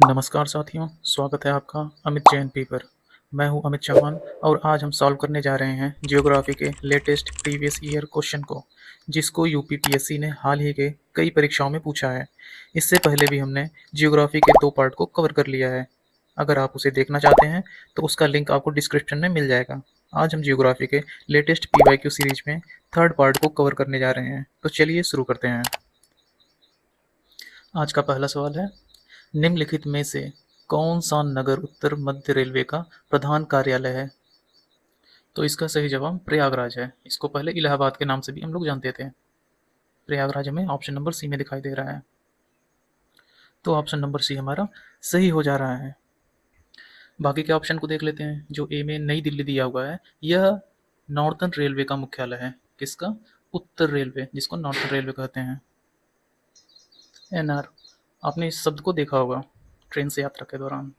नमस्कार साथियों, स्वागत है आपका अमित जैन पी पर। मैं हूं अमित चौहान और आज हम सॉल्व करने जा रहे हैं जियोग्राफी के लेटेस्ट प्रीवियस ईयर क्वेश्चन को, जिसको यूपीपीएससी ने हाल ही के कई परीक्षाओं में पूछा है। इससे पहले भी हमने जियोग्राफी के 2 पार्ट को कवर कर लिया है। अगर आप उसे देखना चाहते हैं तो उसका लिंक आपको डिस्क्रिप्शन में मिल जाएगा। आज हम जियोग्राफी के लेटेस्ट पीवाईक्यू सीरीज में 3rd पार्ट को कवर करने जा रहे हैं, तो चलिए शुरू करते हैं। आज का पहला सवाल है, निम्नलिखित में से कौन सा नगर उत्तर मध्य रेलवे का प्रधान कार्यालय है? तो इसका सही जवाब प्रयागराज है। इसको पहले इलाहाबाद के नाम से भी हम लोग जानते थे। प्रयागराज हमें ऑप्शन नंबर सी में दिखाई दे रहा है, तो ऑप्शन नंबर सी हमारा सही हो जा रहा है। बाकी के ऑप्शन को देख लेते हैं। जो ए में नई दिल्ली दिया हुआ है, यह नॉर्थर्न रेलवे का मुख्यालय है। किसका? उत्तर रेलवे, जिसको नॉर्थर्न रेलवे कहते हैं। एनआर, आपने इस शब्द को देखा होगा ट्रेन से यात्रा के दौरान।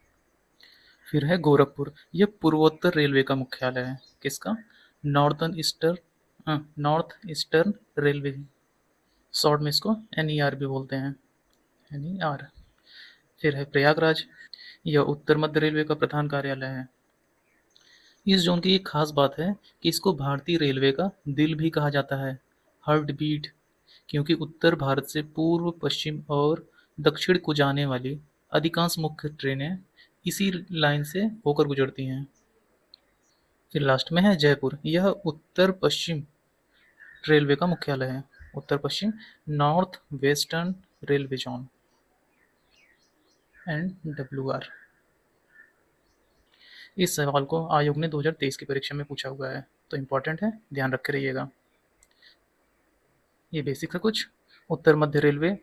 फिर है गोरखपुर, यह पूर्वोत्तर रेलवे का मुख्यालय है। किसका? नॉर्थ ईस्टर्न रेलवे, शॉर्ट में इसको एनईआर भी बोलते हैं, एनईआर। फिर है प्रयागराज, यह उत्तर मध्य रेलवे का प्रधान कार्यालय है। इस जोन की एक खास बात है कि इसको भारतीय रेलवे का दिल भी कहा जाता है, हार्ट बीट, क्योंकि उत्तर भारत से पूर्व, पश्चिम और दक्षिण को जाने वाली अधिकांश मुख्य ट्रेनें इसी लाइन से होकर गुजरती हैं। फिर लास्ट में है जयपुर, यह उत्तर पश्चिम रेलवे का मुख्यालय है। उत्तर पश्चिम, north western railway zone, NWR। इस सवाल को आयोग ने 2023 की परीक्षा में पूछा हुआ है, तो इम्पोर्टेंट है, ध्यान रखे रहिएगा। ये बेसिक है कुछ। उत्तर मध्य रेलवे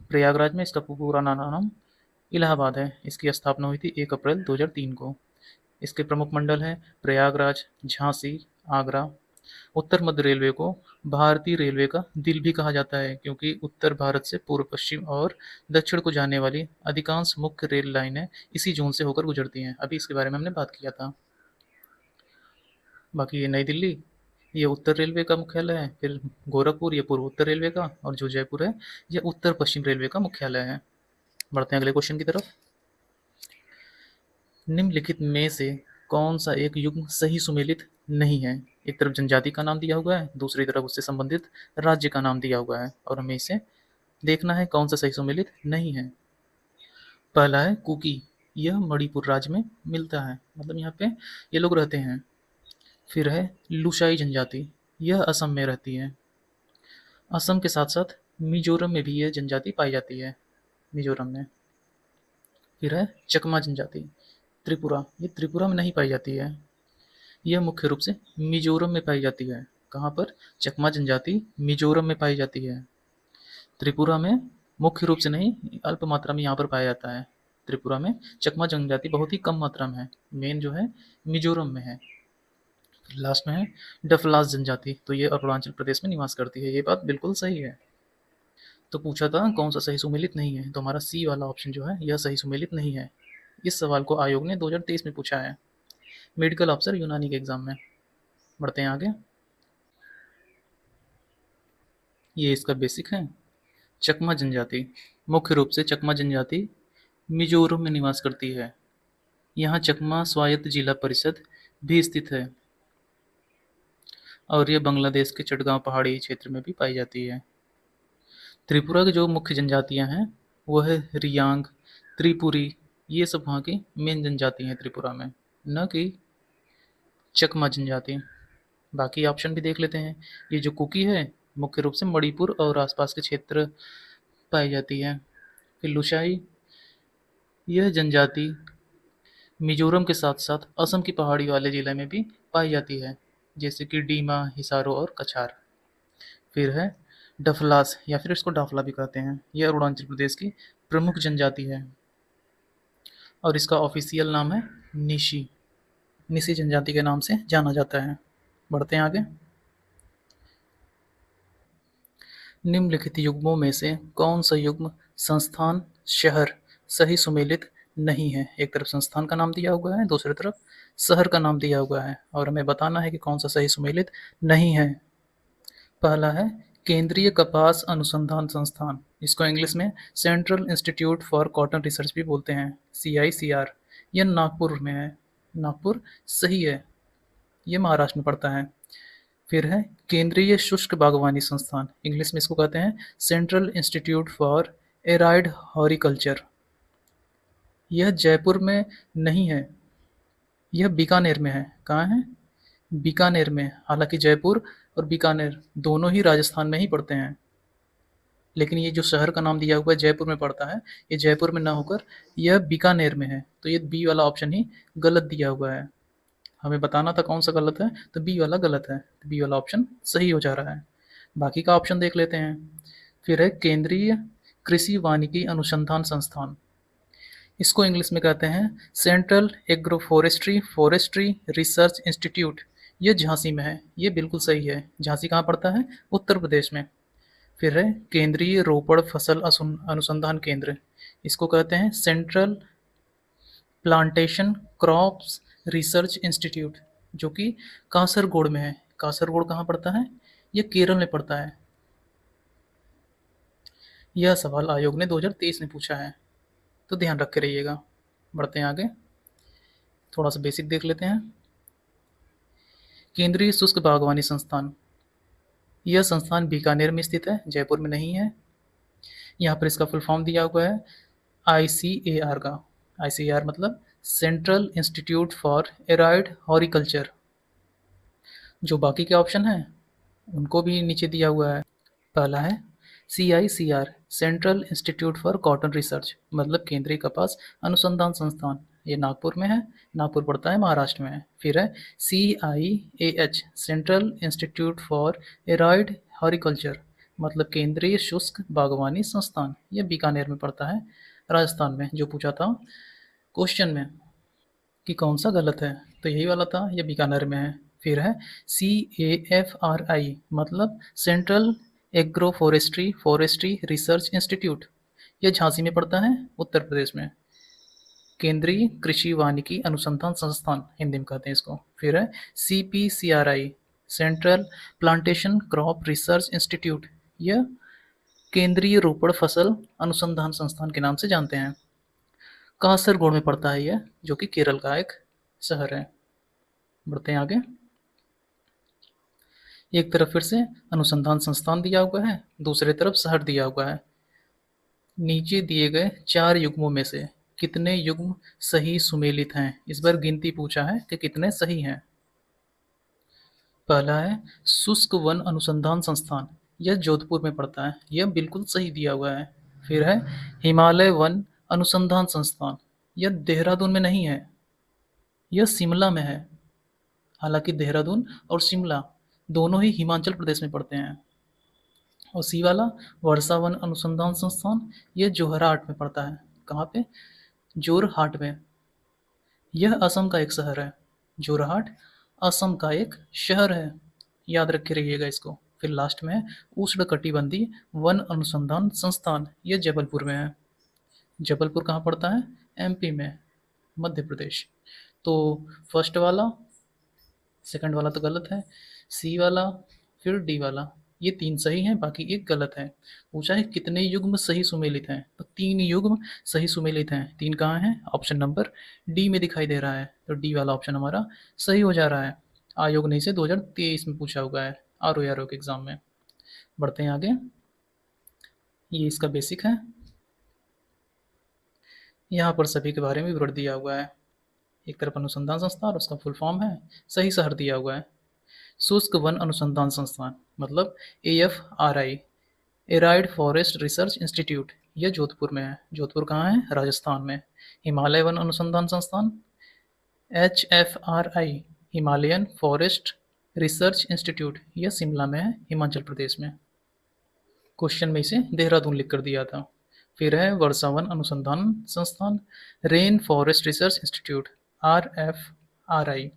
प्रयागराज में, इसका पूरा नाम इलाहाबाद है। इसकी स्थापना हुई थी 1 अप्रैल 2003 को। इसके प्रमुख मंडल हैं प्रयागराज, झांसी, आगरा। उत्तर मध्य रेलवे को भारतीय रेलवे का दिल भी कहा जाता है, क्योंकि उत्तर भारत से पूर्व, पश्चिम और दक्षिण को जाने वाली अधिकांश मुख्य रेल लाइनें इसी जोन से होकर गुजरती हैं। अभी इसके बारे में हमने बात किया था। बाकी ये नई दिल्ली, ये उत्तर रेलवे का मुख्यालय है। फिर गोरखपुर, ये पूर्व उत्तर रेलवे का, और जो जयपुर है, ये उत्तर पश्चिम रेलवे का मुख्यालय है। बढ़ते हैं अगले क्वेश्चन की तरफ। निम्नलिखित में से कौन सा एक युग्म सही सुमेलित नहीं है? एक तरफ जनजाति का नाम दिया हुआ है, दूसरी तरफ उससे संबंधित राज्य का नाम दिया हुआ है, और हमें इसे देखना है कौन सा सही सुमेलित नहीं है। पहला है कुकी, यह मणिपुर राज्य में मिलता है, मतलब यहाँ पे ये लोग रहते हैं। फिर है लुशाई जनजाति, यह असम में रहती है। असम के साथ साथ मिजोरम में भी यह जनजाति पाई जाती है, मिजोरम में। फिर है चकमा जनजाति, त्रिपुरा, ये त्रिपुरा में नहीं पाई जाती है, यह मुख्य रूप से मिजोरम में पाई जाती है। कहाँ पर? चकमा जनजाति मिजोरम में पाई जाती है, त्रिपुरा में मुख्य रूप से नहीं, अल्प मात्रा में यहाँ पर पाया जाता है। त्रिपुरा में चकमा जनजाति बहुत ही कम मात्रा में है, मेन जो है मिजोरम में है। लास्ट में है डफलास जनजाति, तो ये अरुणाचल प्रदेश में निवास करती है। ये बात बिल्कुल सही है। तो पूछा था कौन सा सही सुमेलित नहीं है, तो हमारा सी वाला ऑप्शन जो है, यह सही सुमेलित नहीं है। इस सवाल को आयोग ने 2023 में पूछा है, मेडिकल अफसर यूनानी के एग्जाम में। बढ़ते हैं आगे। ये इसका बेसिक है। चकमा जनजाति, मुख्य रूप से चकमा जनजाति मिजोरम में निवास करती है। यहाँ चकमा स्वायत्त जिला परिषद भी स्थित है, और यह बांग्लादेश के चटगांव पहाड़ी क्षेत्र में भी पाई जाती है। त्रिपुरा की जो मुख्य जनजातियाँ हैं वो है रियांग, त्रिपुरी, ये सब वहाँ की मेन जनजाति हैं त्रिपुरा में, न कि चकमा जनजाति। बाकी ऑप्शन भी देख लेते हैं। ये जो कुकी है, मुख्य रूप से मणिपुर और आसपास के क्षेत्र पाई जाती है। फिर लुशाई, यह जनजाति मिजोरम के साथ साथ असम की पहाड़ी वाले जिले में भी पाई जाती है, जैसे कि डीमा, हिसारो और कछार। फिर है डफलास, या फिर इसको डाफला भी कहते हैं, यह अरुणाचल प्रदेश की प्रमुख जनजाति है, और इसका ऑफिशियल नाम है निशी, निशी जनजाति के नाम से जाना जाता है। बढ़ते हैं आगे। निम्नलिखित युग्मों में से कौन सा युग्म संस्थान, शहर सही सुमेलित नहीं है? एक तरफ संस्थान का नाम दिया हुआ है, दूसरी तरफ शहर का नाम दिया हुआ है, और हमें बताना है कि कौन सा सही सुमेलित नहीं है। पहला है केंद्रीय कपास अनुसंधान संस्थान, इसको इंग्लिश में central institute for cotton research भी बोलते हैं, CICR। यह नागपुर में है। नागपुर सही है, ये महाराष्ट्र में पड़ता है। फिर है केंद्रीय शुष्क बागवानी संस्थान, इंग्लिश में इसको कहते हैं central institute for arid horticulture. यह जयपुर में नहीं है, यह बीकानेर में है। कहाँ है? बीकानेर में। हालांकि जयपुर और बीकानेर दोनों ही राजस्थान में ही पड़ते हैं, लेकिन ये जो शहर का नाम दिया हुआ है जयपुर में पड़ता है, ये जयपुर में ना होकर यह बीकानेर में है। तो ये बी वाला ऑप्शन ही गलत दिया हुआ है। हमें बताना था कौन सा गलत है, तो बी वाला गलत है, तो बी वाला ऑप्शन सही हो जा रहा है। बाकी का ऑप्शन देख लेते हैं। फिर है केंद्रीय कृषि वानिकी अनुसंधान संस्थान, इसको इंग्लिश में कहते हैं central agro forestry research institute. ये झांसी में है, ये बिल्कुल सही है। झांसी कहाँ पड़ता है? उत्तर प्रदेश में। फिर है केंद्रीय रोपड़ फसल अनुसंधान केंद्र, इसको कहते हैं central plantation crops research institute, जो कि कासरगोड में है। कासरगोड कहाँ पड़ता है? ये केरल में पड़ता है। यह सवाल आयोग ने 2023 में पूछा है, तो ध्यान रख के रहिएगा। बढ़ते हैं आगे, थोड़ा सा बेसिक देख लेते हैं। केंद्रीय शुष्क बागवानी संस्थान, यह संस्थान बीकानेर में स्थित है, जयपुर में नहीं है। यहाँ पर इसका फुल फॉर्म दिया हुआ है ICAR का। ICAR मतलब central institute for arid horticulture. जो बाकी के ऑप्शन हैं उनको भी नीचे दिया हुआ है। पहला है CICR central institute for cotton research, मतलब केंद्रीय कपास अनुसंधान संस्थान, ये नागपुर में है। नागपुर पड़ता है महाराष्ट्र में। फिर है CIAH central institute for arid horticulture, मतलब केंद्रीय शुष्क बागवानी संस्थान, ये बीकानेर में पड़ता है, राजस्थान में। जो पूछा था क्वेश्चन में कि कौन सा गलत है, तो यही वाला था, ये बीकानेर में है। फिर है CAFRI मतलब central agro forestry research institute, यह झांसी में पड़ता है, उत्तर प्रदेश में। केंद्रीय कृषि वानिकी अनुसंधान संस्थान हिंदी में कहते हैं इसको। फिर है CPCRI central plantation crop research institute, यह केंद्रीय रोपड़ फसल अनुसंधान संस्थान के नाम से जानते हैं। कासरगोड में पड़ता है यह, जो कि केरल का एक शहर है। बढ़ते हैं आगे। एक तरफ फिर से अनुसंधान संस्थान दिया हुआ है, दूसरे तरफ शहर दिया हुआ है। नीचे दिए गए 4 युग्मों में से कितने युग्म सही सुमेलित हैं? इस बार गिनती पूछा है कि कितने सही हैं। पहला है शुष्क वन अनुसंधान संस्थान, यह जोधपुर में पड़ता है, यह बिल्कुल सही दिया हुआ है। फिर है हिमालय वन अनुसंधान संस्थान, यह देहरादून में नहीं है, यह शिमला में है। हालांकि देहरादून और शिमला दोनों ही हिमाचल प्रदेश में पड़ते हैं। और सी वाला वर्षा वन अनुसंधान संस्थान, ये जोरहाट में पड़ता है। कहाँ पे? जोरहाट में। यह असम का एक शहर है। जोरहाट असम का एक शहर है, याद रख के रहिएगा इसको। फिर लास्ट में है उष्णकटिबंधीय वन अनुसंधान संस्थान, ये जबलपुर में है। जबलपुर कहाँ पड़ता है? MP में, मध्य प्रदेश। तो फर्स्ट वाला, सेकंड वाला तो गलत है, सी वाला, फिर डी वाला, ये 3 सही हैं, बाकी एक गलत है। पूछा है कितने युग्म सही सुमेलित हैं, तो 3 युग्म सही सुमेलित हैं। 3 कहाँ हैं? ऑप्शन नंबर डी में दिखाई दे रहा है, तो डी वाला ऑप्शन हमारा सही हो जा रहा है। आयोग ने इसे 2023 में पूछा हुआ है, RO के एग्जाम में। बढ़ते हैं आगे, ये इसका बेसिक है। यहाँ पर सभी के बारे में विवरण दिया हुआ है। एक तरफ अनुसंधान संस्थान और उसका फुल फॉर्म है, सही शहर दिया हुआ है। शुष्क वन अनुसंधान संस्थान मतलब AFRI arid forest research institute, यह जोधपुर में है। जोधपुर कहाँ है? राजस्थान में। हिमालय वन अनुसंधान संस्थान HFRI Himalayan forest research institute, यह शिमला में है, हिमाचल प्रदेश में। क्वेश्चन में इसे देहरादून लिख कर दिया था। फिर है वर्षावन अनुसंधान संस्थान rain forest research institute RFRI,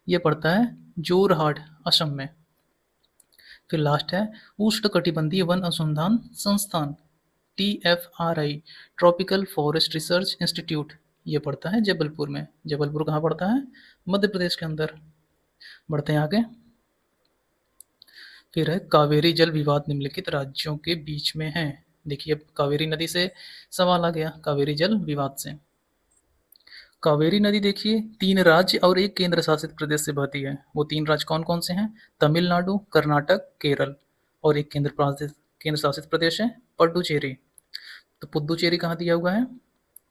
ये पड़ता है जोरहाट असम में। फिर लास्ट है उष्णकटिबंधीय वन अनुसंधान संस्थान TFRI tropical forest research institute, ये पड़ता है जबलपुर में। जबलपुर कहाँ पड़ता है? मध्य प्रदेश के अंदर। बढ़ते हैं आगे। फिर है कावेरी जल विवाद निम्नलिखित राज्यों के बीच में है। देखिए अब कावेरी नदी से सवाल आ गया, कावेरी जल विवाद से। कावेरी नदी देखिए 3 राज्य और 1 केंद्र शासित प्रदेश से बहती है। वो 3 राज्य कौन-कौन से हैं? तमिलनाडु, कर्नाटक, केरल। और एक केंद्र शासित प्रदेश है पुडुचेरी। तो पुडुचेरी कहाँ दिया हुआ है?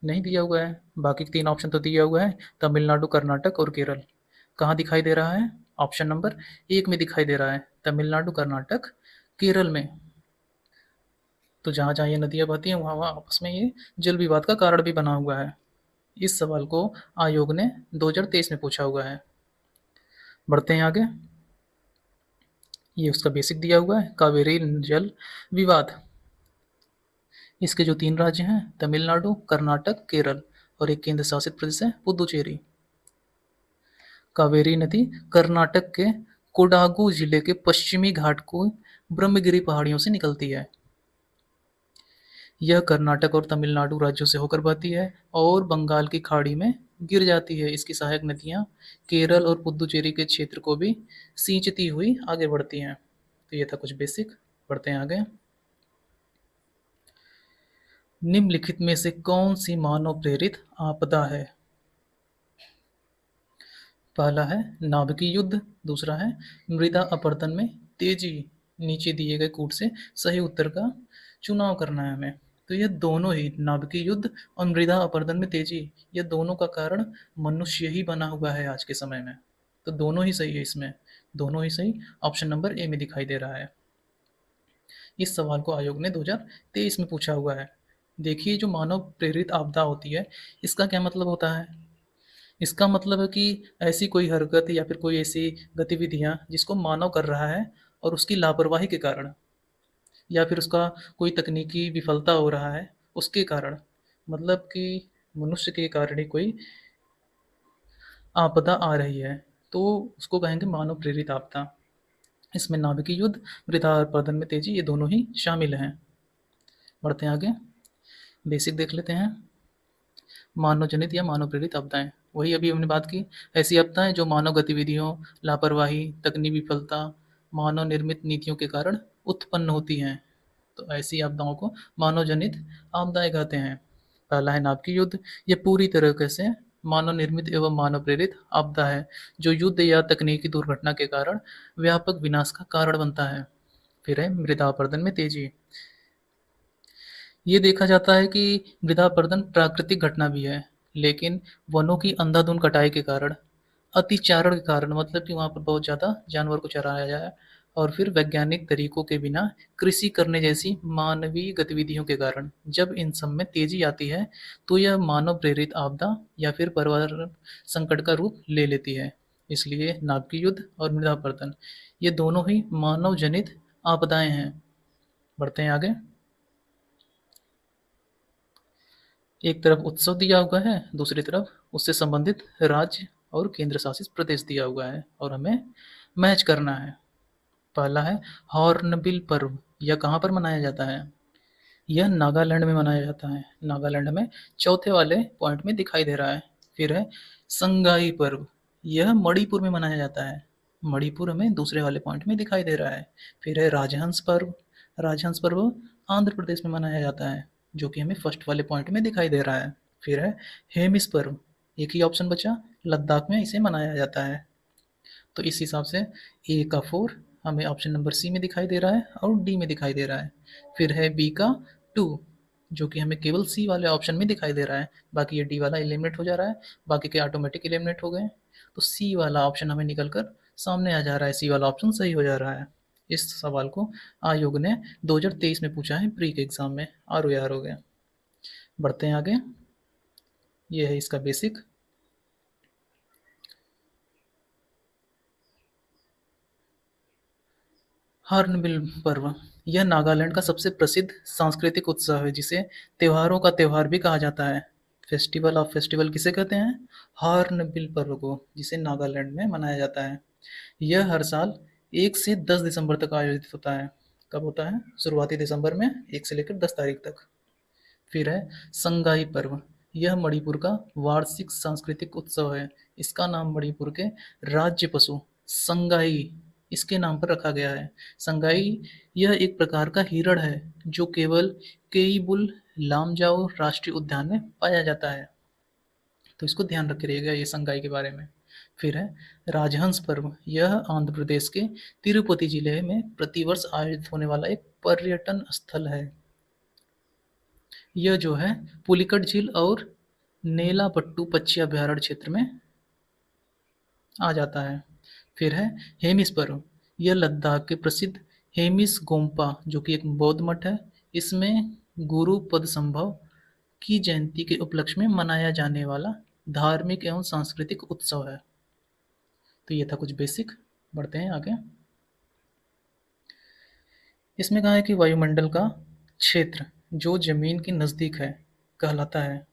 नहीं दिया हुआ है। बाकी 3 ऑप्शन तो दिया हुआ है, तमिलनाडु, कर्नाटक और केरल। कहाँ दिखाई दे रहा है? ऑप्शन नंबर 1 में दिखाई दे रहा है, तमिलनाडु, कर्नाटक, केरल में। तो जहाँ-जहाँ ये नदियाँ बहती हैं, वहाँ-वहाँ आपस में ये जल विवाद का कारण भी बना हुआ है। इस सवाल को आयोग ने 2023 में पूछा हुआ है। बढ़ते हैं आगे। ये उसका बेसिक दिया हुआ है, कावेरी जल विवाद। इसके जो 3 राज्य हैं, तमिलनाडु, कर्नाटक, केरल और एक केंद्र शासित प्रदेश है पुदुचेरी। कावेरी नदी कर्नाटक के कोडागु जिले के पश्चिमी घाट को ब्रह्मगिरी पहाड़ियों से निकलती है। यह कर्नाटक और तमिलनाडु राज्यों से होकर बहती है और बंगाल की खाड़ी में गिर जाती है। इसकी सहायक नदियाँ केरल और पुदुचेरी के क्षेत्र को भी सींचती हुई आगे बढ़ती हैं। तो ये था कुछ बेसिक। बढ़ते हैं आगे। निम्नलिखित में से कौन सी मानव प्रेरित आपदा है? पहला है नाभिकीय युद्ध, दूसरा है मृदा अपरदन में तेजी। नीचे दिए गए कूट से सही उत्तर का चुनाव करना है हमें। तो ये दोनों ही नाभिकीय युद्ध और मृदा अपरदन में तेजी, ये दोनों का कारण मनुष्य ही बना हुआ है आज के समय में। तो दोनों ही सही है इसमें, दोनों ही सही। ऑप्शन नंबर ए में दिखाई दे रहा है। इस सवाल को आयोग ने 2023 में पूछा हुआ है। देखिए जो मानव प्रेरित आपदा होती है, इसका क्या मतलब होता है? इसका मतलब है कि ऐसी कोई हरकत या फिर कोई ऐसी गतिविधियाँ जिसको मानव कर रहा है और उसकी लापरवाही के कारण, या फिर उसका कोई तकनीकी विफलता हो रहा है उसके कारण, मतलब कि मनुष्य के कारण ही कोई आपदा आ रही है, तो उसको कहेंगे मानव प्रेरित आपदा। इसमें नाभिकीय युद्ध, मृदा अपरदन में तेजी, ये दोनों ही शामिल हैं। बढ़ते हैं आगे। बेसिक देख लेते हैं। मानव जनित या मानव प्रेरित आपदाएँ, वही अभी हमने बात की। ऐसी आपदाएँ जो मानव गतिविधियों, लापरवाही, तकनीकी विफलता, मानव निर्मित नीतियों के कारण उत्पन्न होती हैं। तो ऐसी आपदाओं को मानव जनित आपदाएँ कहते हैं। पहला है नाभिकीय युद्ध, ये पूरी तरीके से मानव निर्मित एवं मानव प्रेरित आपदा है, जो युद्ध या तकनीकी दुर्घटना के कारण व्यापक विनाश का कारण बनता है। फिर है मृदा अपरदन में तेजी। ये देखा जाता है कि मृदापर्दन प्राकृतिक घटना भी है, लेकिन वनों की अंधाधुंध कटाई के कारण, अतिचारण के कारण, मतलब कि वहाँ पर बहुत ज़्यादा जानवर को चराया जाए और फिर वैज्ञानिक तरीकों के बिना कृषि करने जैसी मानवीय गतिविधियों के कारण जब इन सब में तेजी आती है, तो यह मानव प्रेरित आपदा या फिर पर्यावरण संकट का रूप ले लेती है। इसलिए नाभिकीय युद्ध और मृदापर्दन ये दोनों ही मानव जनित आपदाएं हैं। बढ़ते हैं आगे। एक तरफ उत्सव दिया हुआ है, दूसरी तरफ उससे संबंधित राज्य और केंद्र शासित प्रदेश दिया हुआ है और हमें मैच करना है। पहला है हॉर्नबिल पर्व, यह कहाँ पर मनाया जाता है? यह नागालैंड में मनाया जाता है। नागालैंड में चौथे वाले पॉइंट में दिखाई दे रहा है। फिर है संगाई पर्व, यह मणिपुर में मनाया जाता है। मणिपुर हमें दूसरे वाले पॉइंट में दिखाई दे रहा है। फिर है राजहंस पर्व, राजहंस पर्व आंध्र प्रदेश में मनाया जाता है, जो कि हमें फर्स्ट वाले पॉइंट में दिखाई दे रहा है। फिर है हेमिस पर्व, एक ही ऑप्शन बचा, लद्दाख में इसे मनाया जाता है। तो इस हिसाब से ए का 4 हमें ऑप्शन नंबर सी में दिखाई दे रहा है और डी में दिखाई दे रहा है। फिर है बी का 2, जो कि हमें केवल सी वाले ऑप्शन में दिखाई दे रहा है। बाकी ये डी वाला एलिमिनेट हो जा रहा है, बाकी के ऑटोमेटिक एलिमिनेट हो गए। तो सी वाला ऑप्शन हमें निकल कर सामने आ जा रहा है, सी वाला ऑप्शन सही हो जा रहा है। इस सवाल को आयोग ने 2023 में पूछा है प्री के एग्जाम में, आर हो गया। बढ़ते हैं आगे। ये है इसका बेसिक। हॉर्नबिल पर्व, यह नागालैंड का सबसे प्रसिद्ध सांस्कृतिक उत्सव है, जिसे त्योहारों का त्योहार भी कहा जाता है। फेस्टिवल ऑफ फेस्टिवल किसे कहते हैं? हॉर्नबिल पर्व को, जिसे नागालैंड में मनाया जाता है। यह हर साल 1 से 10 दिसंबर तक आयोजित होता है। कब होता है? शुरुआती दिसंबर में 1 से लेकर 10 तारीख तक। फिर है संगाई पर्व, यह मणिपुर का वार्षिक सांस्कृतिक उत्सव है। इसका नाम मणिपुर के राज्य पशु संगाई इसके नाम पर रखा गया है। संगाई यह एक प्रकार का हिरण है जो केवल केइबुल लामजाओ राष्ट्रीय उद्यान में पाया जाता है। तो इसको ध्यान रखे रहिएगा ये संगाई के बारे में। फिर है राजहंस पर्व। यह आंध्र प्रदेश के तिरुपति जिले में प्रतिवर्ष आयोजित होने वाला एक पर्यटन स्थल है। यह जो है पुलिकट झील और नेलापट्टू पक्षी अभयारण्य क्षेत्र में आ जाता है। फिर है हेमिस पर्व। यह लद्दाख के प्रसिद्ध हेमिस गोम्पा जो कि एक बौद्ध मठ है, इसमें गुरु पदसंभव की जयंती के उपलक्ष्य में मनाया जाने वाला धार्मिक एवं सांस्कृतिक उत्सव है। तो ये था कुछ बेसिक। बढ़ते हैं आगे। इसमें कहा है कि वायुमंडल का क्षेत्र जो जमीन के नज़दीक है कहलाता है।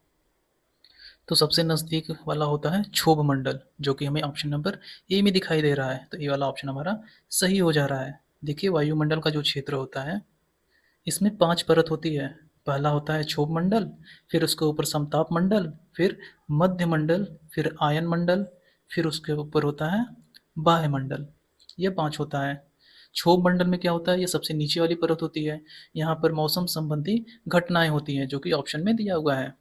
तो सबसे नज़दीक वाला होता है क्षोभ मंडल, जो कि हमें ऑप्शन नंबर ए में दिखाई दे रहा है। तो ये वाला ऑप्शन हमारा सही हो जा रहा है। देखिए वायुमंडल का जो क्षेत्र होता है इसमें 5 परत होती है। पहला होता है क्षोभ मंडल, फिर उसके ऊपर समताप मंडल, फिर मध्य मंडल, फिर आयन मंडल, फिर उसके ऊपर होता है बाह्य मंडल। ये 5 होता है। क्षोभ मंडल में क्या होता है, ये सबसे नीचे वाली परत होती है। यहाँ पर मौसम संबंधी घटनाएं होती हैं जो कि ऑप्शन में दिया हुआ है।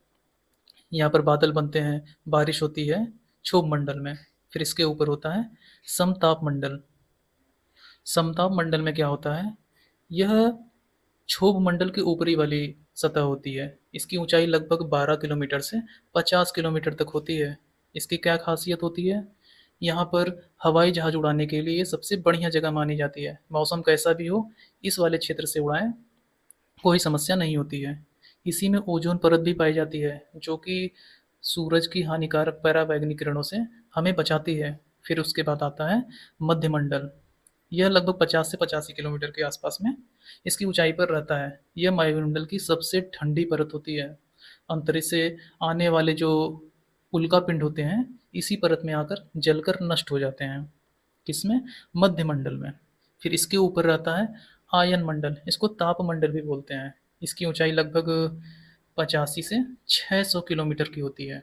यहाँ पर बादल बनते हैं, बारिश होती है क्षोभ मंडल में। फिर इसके ऊपर होता है समताप मंडल। समताप मंडल में क्या होता है, यह क्षोभ मंडल की ऊपरी वाली सतह होती है। इसकी ऊंचाई लगभग 12 किलोमीटर से 50 किलोमीटर तक होती है। इसकी क्या खासियत होती है, यहाँ पर हवाई जहाज उड़ाने के लिए ये सबसे बढ़िया जगह मानी जाती है। मौसम कैसा भी हो, इस वाले क्षेत्र से उड़ाएं, कोई समस्या नहीं होती है। इसी में ओजोन परत भी पाई जाती है जो कि सूरज की हानिकारक पराबैंगनी किरणों से हमें बचाती है। फिर उसके बाद आता है मध्यमंडल। यह लगभग 50 से 85 किलोमीटर के आसपास में इसकी ऊंचाई पर रहता है। यह वायुमंडल की सबसे ठंडी परत होती है। अंतरिक्ष से आने वाले जो उल्कापिंड होते हैं इसी परत में आकर जलकर नष्ट हो जाते हैं। किसमें, मध्यमंडल में। फिर इसके ऊपर रहता है आयन मंडल, इसको ताप मंडल भी बोलते हैं। इसकी ऊंचाई लगभग 85 से 600 किलोमीटर की होती है।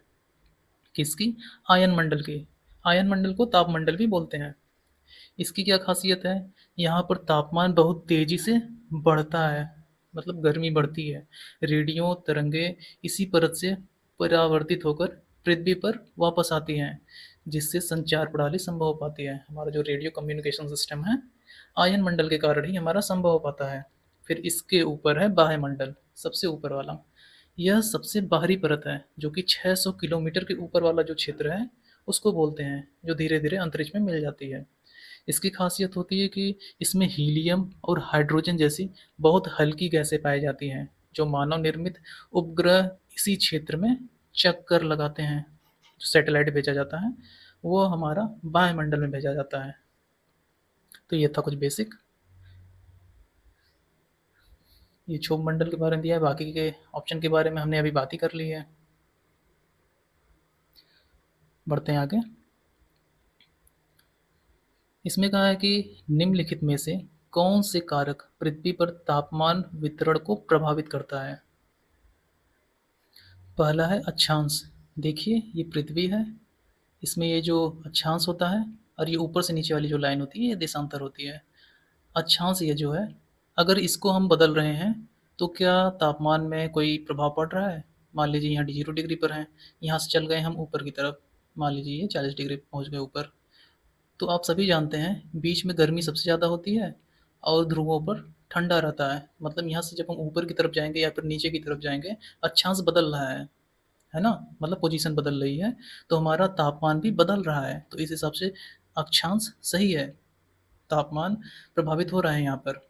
किसकी, आयन मंडल की। आयन मंडल को ताप मंडल भी बोलते हैं। इसकी क्या खासियत है, यहाँ पर तापमान बहुत तेजी से बढ़ता है, मतलब गर्मी बढ़ती है। रेडियो तरंगे इसी परत से परावर्तित होकर पृथ्वी पर वापस आती हैं, जिससे संचार प्रणाली संभव हो पाती है। हमारा जो रेडियो कम्युनिकेशन सिस्टम है आयन मंडल के कारण ही हमारा संभव हो पाता है। फिर इसके ऊपर है बाह्य मंडल, सबसे ऊपर वाला। यह सबसे बाहरी परत है जो कि 600 किलोमीटर के ऊपर वाला जो क्षेत्र है उसको बोलते हैं, जो धीरे धीरे अंतरिक्ष में मिल जाती है। इसकी खासियत होती है कि इसमें हीलियम और हाइड्रोजन जैसी बहुत हल्की गैसें पाई जाती हैं, जो मानव निर्मित उपग्रह इसी क्षेत्र में चक्कर लगाते हैं। जो सैटेलाइट भेजा जाता है वो हमारा वायुमंडल में भेजा जाता है। तो ये था कुछ बेसिक। ये क्षोभ मंडल के बारे में दिया है, बाकी के ऑप्शन के बारे में हमने अभी बात ही कर ली है। बढ़ते हैं आगे। इसमें कहा है कि निम्नलिखित में से कौन से कारक पृथ्वी पर तापमान वितरण को प्रभावित करता है। पहला है अक्षांश। देखिए ये पृथ्वी है, इसमें ये जो अक्षांश होता है और ये ऊपर से नीचे वाली जो लाइन होती है ये देशांतर होती है। अक्षांश ये जो है, अगर इसको हम बदल रहे हैं तो क्या तापमान में कोई प्रभाव पड़ रहा है। मान लीजिए यहाँ 0 डिग्री पर हैं, यहाँ से चल गए हम ऊपर की तरफ, मान लीजिए ये 40 डिग्री पहुँच गए ऊपर, तो आप सभी जानते हैं बीच में गर्मी सबसे ज़्यादा होती है और ध्रुवों पर ठंडा रहता है। मतलब यहाँ से जब हम ऊपर की तरफ जाएंगे या फिर नीचे की तरफ जाएंगे, अक्षांश बदल रहा है ना, मतलब पोजीशन बदल रही है, तो हमारा तापमान भी बदल रहा है। तो इस हिसाब से अक्षांश सही है, तापमान प्रभावित हो रहा है यहाँ पर।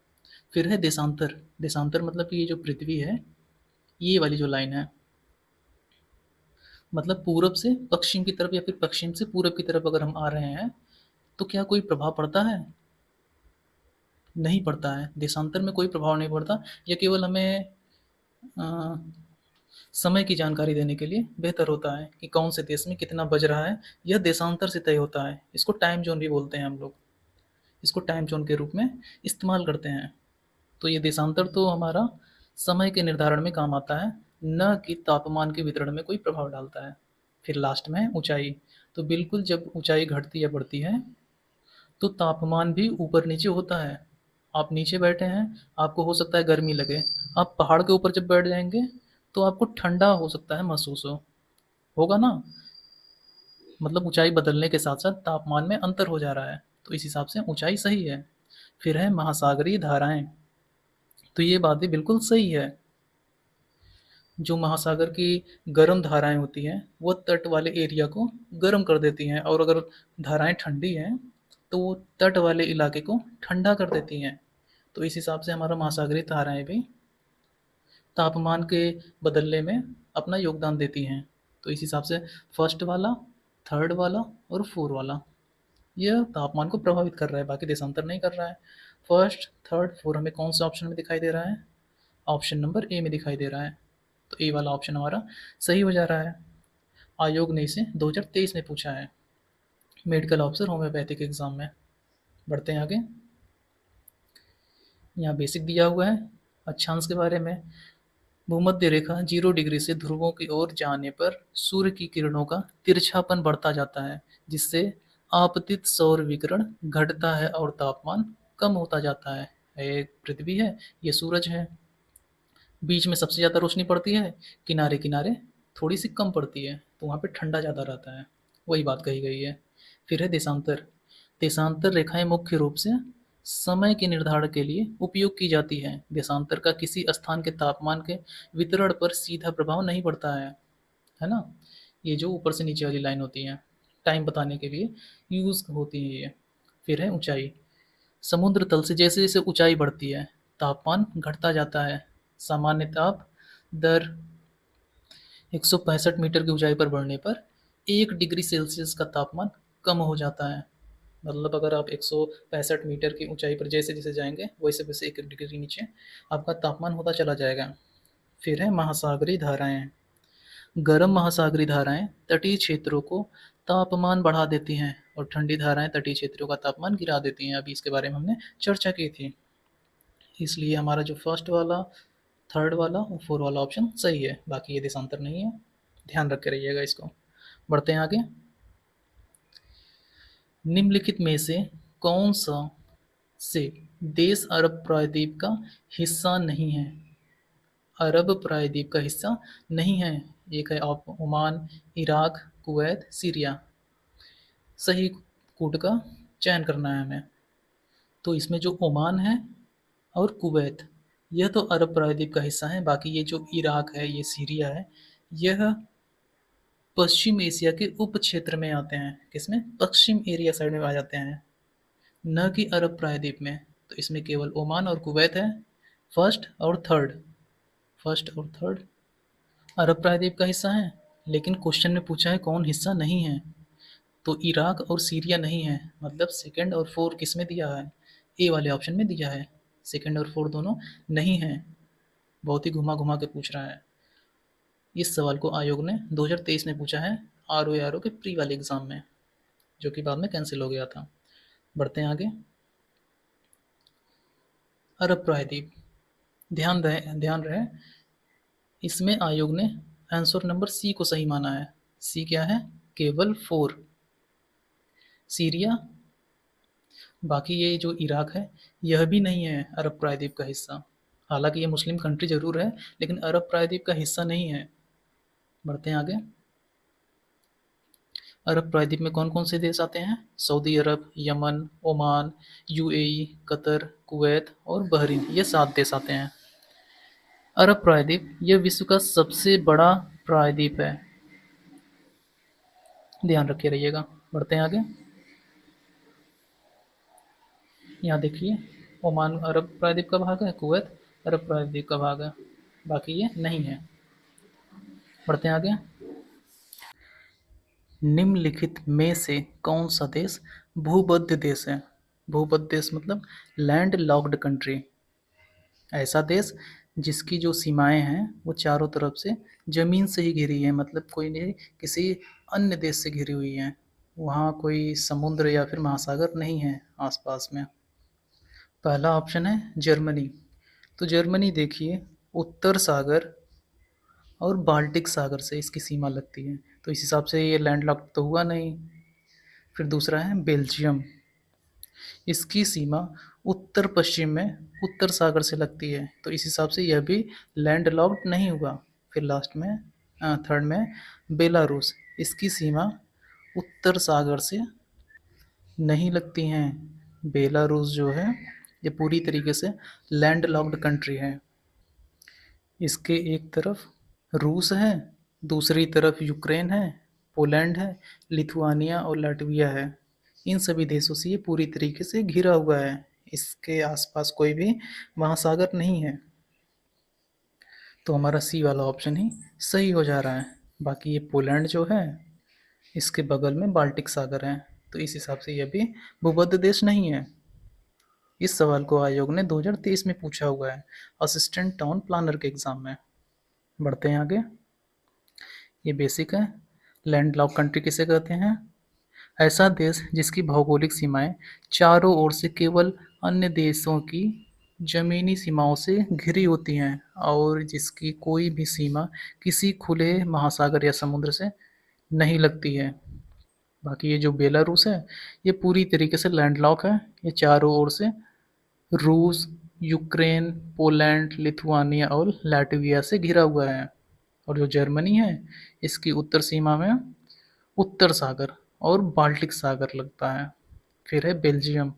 फिर है देशांतर। देशांतर मतलब कि ये जो पृथ्वी है, ये वाली जो लाइन है, मतलब पूरब से पश्चिम की तरफ या फिर पश्चिम से पूरब की तरफ अगर हम आ रहे हैं तो क्या कोई प्रभाव पड़ता है, नहीं पड़ता है। देशांतर में कोई प्रभाव नहीं पड़ता। यह केवल हमें अ, समय की जानकारी देने के लिए बेहतर होता है कि कौन से देश में कितना बज रहा है, यह देशांतर से तय होता है। इसको टाइम जोन भी बोलते हैं हम लोग, इसको टाइम जोन के रूप में इस्तेमाल करते हैं। तो ये देशांतर तो हमारा समय के निर्धारण में काम आता है, न कि तापमान के वितरण में कोई प्रभाव डालता है। फिर लास्ट में ऊंचाई। तो बिल्कुल जब ऊंचाई घटती या बढ़ती है तो तापमान भी ऊपर नीचे होता है। आप नीचे बैठे हैं, आपको हो सकता है गर्मी लगे। आप पहाड़ के ऊपर जब बैठ जाएँगे, तो आपको ठंडा हो सकता है महसूस होगा ना? मतलब ऊँचाई बदलने के साथ-साथ तापमान में अंतर हो जा रहा है, तो इस हिसाब से ऊँचाई सही है। फिर है महासागरीय धाराएँ, तो ये बात भी बिल्कुल सही है। जो महासागर की गर्म धाराएँ होती हैं, वो तट वाले एरिया को गर्म कर देती हैं, और अगर धाराएँ ठंडी हैं, तो वो तट वाले इलाके को ठंडा कर देती हैं। तो इस हिसाब से हमारा महासागरीय धाराएँ भी तापमान के बदलने में अपना योगदान देती हैं। तो इस हिसाब से फर्स्ट वाला, थर्ड वाला और फोर वाला, यह तापमान को प्रभावित कर रहा है, बाकी देशांतर नहीं कर रहा है। फर्स्ट, थर्ड, फोर हमें कौन से ऑप्शन में दिखाई दे रहा है? ऑप्शन नंबर ए में दिखाई दे रहा है। तो ए वाला ऑप्शन हमारा सही हो जा रहा है। आयोग ने इसे 2023 में पूछा है, मेडिकल ऑफिसर होम्योपैथिक एग्जाम में। बढ़ते हैं आगे। यहाँ बेसिक दिया हुआ है अक्षांश के बारे में। भूमध्य रेखा 0 डिग्री से ध्रुवों की ओर जाने पर सूर्य की किरणों का तिरछापन बढ़ता जाता है, जिससे आपतित सौर विकिरण घटता है और तापमान कम होता जाता है। एक पृथ्वी है, ये सूरज है। बीच में सबसे ज़्यादा रोशनी पड़ती है, किनारे किनारे थोड़ी सी कम पड़ती है, तो वहाँ पे ठंडा ज़्यादा रहता है। वही बात कही गई है। फिर है देशांतर। देशांतर रेखाएं मुख्य रूप से समय के निर्धारण के लिए उपयोग की जाती है। देशांतर का किसी स्थान के तापमान के वितरण पर सीधा प्रभाव नहीं पड़ता है ना? ये जो ऊपर से नीचे वाली लाइन होती है, टाइम बताने के लिए यूज़ होती है ये। फिर है ऊंचाई। समुद्र तल से जैसे जैसे ऊंचाई बढ़ती है, तापमान घटता जाता है। सामान्य ताप दर 165 मीटर की ऊंचाई पर बढ़ने पर 1 डिग्री सेल्सियस का तापमान कम हो जाता है। मतलब अगर आप 165 मीटर की ऊंचाई पर जैसे जैसे जाएंगे, वैसे वैसे 1 डिग्री नीचे आपका तापमान होता चला जाएगा। फिर है महासागरीय धाराएं। गर्म महासागरीय धाराएं तटीय क्षेत्रों को तापमान बढ़ा देती हैं, और ठंडी धाराएं तटीय क्षेत्रों का तापमान गिरा देती हैं। अभी इसके बारे में हमने चर्चा की थी। इसलिए हमारा जो फर्स्ट वाला, थर्ड वाला और फोर वाला ऑप्शन सही है, बाकी ये देशांतर नहीं है। ध्यान रख के रहिएगा इसको। बढ़ते हैं आगे। निम्नलिखित में से कौन सा से देश अरब प्रायद्वीप का हिस्सा नहीं है? अरब प्रायद्वीप का हिस्सा नहीं है। एक है ओमान, इराक, कुवैत, सीरिया। सही कूट का चयन करना है हमें। तो इसमें जो ओमान है और कुवैत, यह तो अरब प्रायद्वीप का हिस्सा है। बाकी ये जो इराक है, ये सीरिया है, यह पश्चिम एशिया के उप क्षेत्र में आते हैं। किसमें? पश्चिम एरिया साइड में आ जाते हैं, न कि अरब प्रायद्वीप में। तो इसमें केवल ओमान और कुवैत है। फर्स्ट और थर्ड, फर्स्ट और थर्ड अरब प्रायद्वीप का हिस्सा है, लेकिन क्वेश्चन में पूछा है कौन हिस्सा नहीं है, तो इराक और सीरिया नहीं है। मतलब सेकंड और फोर किस में दिया है? ए वाले ऑप्शन में दिया है। सेकंड और फोर दोनों नहीं है। बहुत ही घुमा घुमा के पूछ रहा है। इस सवाल को आयोग ने 2023 में पूछा है, आर ओ के प्री वाले एग्जाम में, जो कि बाद में कैंसिल हो गया था। बढ़ते हैं आगे। अरब प्रायद्वीप, ध्यान रहे, इसमें आयोग ने आंसर नंबर सी को सही माना है। सी क्या है? केवल फोर, सीरिया। बाकी ये जो इराक है, यह भी नहीं है अरब प्रायद्वीप का हिस्सा। हालांकि ये मुस्लिम कंट्री जरूर है, लेकिन अरब प्रायद्वीप का हिस्सा नहीं है। बढ़ते हैं आगे। अरब प्रायद्वीप में कौन कौन से देश आते हैं? Saudi Arab, Yemen, Oman, UAE, Qatar, Kuwait और बहरीन, ये 7 देश आते हैं। अरब प्रायद्वीप यह विश्व का सबसे बड़ा प्रायद्वीप है। ध्यान रखे रहिएगा। बढ़ते हैं आगे। यहाँ देखिए, ओमान अरब प्रायद्वीप का भाग है, कुवैत अरब प्रायद्वीप का भाग है, बाकी ये नहीं है। बढ़ते हैं आगे। निम्नलिखित में से कौन सा देश भूमध्य देश है? भूमध्य देश मतलब लैंड लॉक्ड कंट्री। ऐसा देश जिसकी जो सीमाएं हैं वो चारों तरफ से ज़मीन से ही घिरी है, मतलब कोई नहीं किसी अन्य देश से घिरी हुई है। वहाँ कोई समुद्र या फिर महासागर नहीं है आसपास में। पहला ऑप्शन है जर्मनी। तो जर्मनी देखिए, उत्तर सागर और बाल्टिक सागर से इसकी सीमा लगती है, तो इस हिसाब से ये लैंडलॉक्ड तो हुआ नहीं। फिर दूसरा है बेल्जियम। इसकी सीमा उत्तर पश्चिम में उत्तर सागर से लगती है, तो इस हिसाब से यह भी लैंडलॉक्ड नहीं हुआ। फिर लास्ट में थर्ड में बेलारूस, इसकी सीमा उत्तर सागर से नहीं लगती हैं। बेलारूस जो है ये पूरी तरीके से लैंडलॉक्ड कंट्री है। इसके एक तरफ रूस है, दूसरी तरफ यूक्रेन है, पोलैंड है, लिथुआनिया और लाटविया है। इन सभी देशों से ये पूरी तरीके से घिरा हुआ है। इसके आसपास कोई भी महासागर नहीं है, तो हमारा सी वाला ऑप्शन ही सही हो जा रहा है। बाकी ये पोलैंड जो है इसके बगल में बाल्टिक सागर है, तो इस हिसाब से यह भी भूमध्य देश नहीं है। इस सवाल को आयोग ने 2023 में पूछा हुआ है असिस्टेंट टाउन प्लानर के एग्जाम में। बढ़ते हैं आगे। ये बेसिक है। लैंडलॉक कंट्री किसे कहते हैं? ऐसा देश जिसकी भौगोलिक सीमाएं चारों ओर से केवल अन्य देशों की जमीनी सीमाओं से घिरी होती हैं और जिसकी कोई भी सीमा किसी खुले महासागर या समुद्र से नहीं लगती है। बाकी ये जो बेलारूस है ये पूरी तरीके से लैंडलॉक है। ये चारों ओर से रूस, यूक्रेन, पोलैंड, लिथुआनिया और लाटविया से घिरा हुआ है। और जो जर्मनी है इसकी उत्तर सीमा में उत्तर सागर और बाल्टिक सागर लगता है। फिर है बेल्जियम,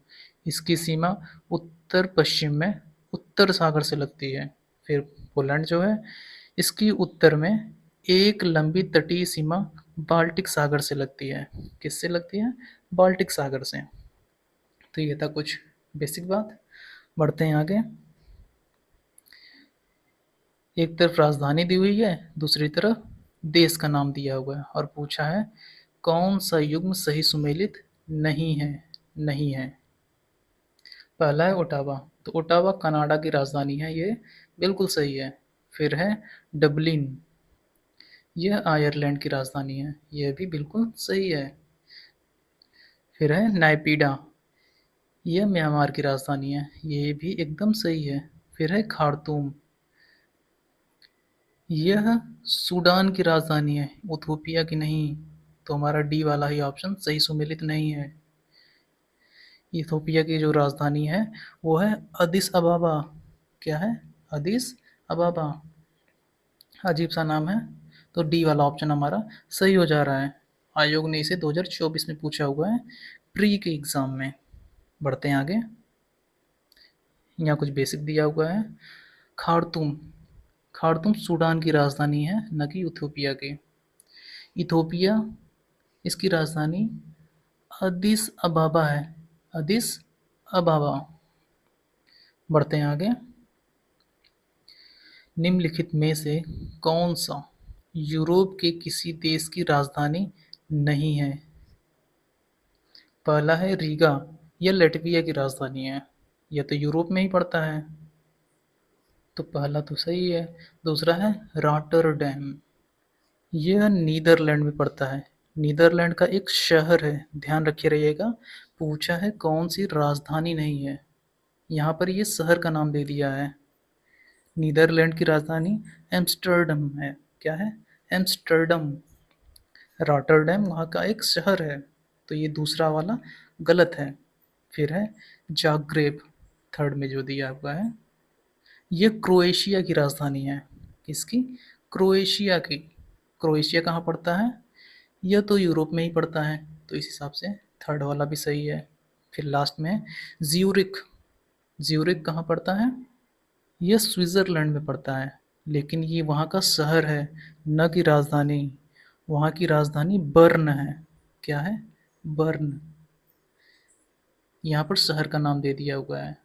इसकी सीमा उत्तर पश्चिम में उत्तर सागर से लगती है। फिर पोलैंड जो है इसकी उत्तर में एक लंबी तटीय सीमा बाल्टिक सागर से लगती है। किससे लगती है? बाल्टिक सागर से। तो ये था कुछ बेसिक बात। बढ़ते हैं आगे। एक तरफ राजधानी दी हुई है, दूसरी तरफ देश का नाम दिया हुआ है और पूछा है कौन सा युग्म सही सुमेलित नहीं है। नहीं है। पहला है ओटावा, तो ओटावा कनाडा की राजधानी है, ये बिल्कुल सही है। फिर है डबलिन, यह आयरलैंड की राजधानी है, यह भी बिल्कुल सही है। फिर है नायपीडा, यह म्यांमार की राजधानी है, ये भी एकदम सही है। फिर है खार्तूम, यह सूडान की राजधानी है, इथोपिया की नहीं। तो हमारा डी वाला ही ऑप्शन सही सुमेलित नहीं है। इथोपिया की जो राजधानी है वो है अदिस अबाबा। क्या है? अदिस अबाबा। अजीब सा नाम है। तो डी वाला ऑप्शन हमारा सही हो जा रहा है। आयोग ने इसे 2024 में पूछा हुआ है प्री के एग्जाम में। बढ़ते हैं आगे। यहाँ कुछ बेसिक दिया हुआ है। खार्तूम, खार्तूम सूडान की राजधानी है, न कि इथोपिया की। इथोपिया, इसकी राजधानी अदिस अबाबा है, अदिस अबाबा। बढ़ते हैं आगे। निम्नलिखित में से कौन सा यूरोप के किसी देश की राजधानी नहीं है? पहला है रीगा, यह लटविया की राजधानी है, यह तो यूरोप में ही पड़ता है, तो पहला तो सही है। दूसरा है रॉटरडैम, यह नीदरलैंड में पड़ता है, नीदरलैंड का एक शहर है, ध्यान रखे रहिएगा। पूछा है कौन सी राजधानी नहीं है, यहाँ पर ये शहर का नाम दे दिया है। नीदरलैंड की राजधानी एम्स्टर्डम है। क्या है? एम्स्टर्डम। रॉटरडैम वहाँ का एक शहर है, तो ये दूसरा वाला गलत है। फिर है जाग्रेब, थर्ड में जो दिया हुआ है, ये क्रोएशिया की राजधानी है। किसकी? क्रोएशिया की। क्रोएशिया कहाँ पड़ता है? यह तो यूरोप में ही पड़ता है, तो इस हिसाब से थर्ड वाला भी सही है। फिर लास्ट में ज्यूरिख, ज्यूरिख कहाँ पड़ता है? यह स्विट्ज़रलैंड में पड़ता है, लेकिन ये वहाँ का शहर है, न कि राजधानी। वहाँ की राजधानी बर्न है। क्या है? बर्न। यहाँ पर शहर का नाम दे दिया हुआ है,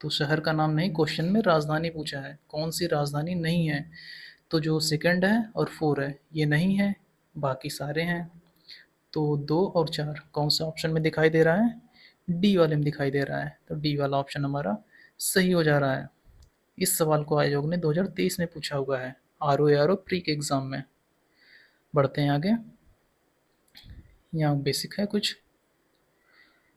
तो शहर का नाम नहीं, क्वेश्चन में राजधानी पूछा है, कौन सी राजधानी नहीं है। तो जो सेकंड है और फोर है ये नहीं है, बाकी सारे हैं। तो 2 और 4 कौन सा ऑप्शन में दिखाई दे रहा है? डी वाले में दिखाई दे रहा है, तो डी वाला ऑप्शन हमारा सही हो जा रहा है। इस सवाल को आयोग ने 2023 में पूछा हुआ है RO प्री के एग्ज़ाम में। बढ़ते हैं आगे। यहाँ बेसिक है कुछ।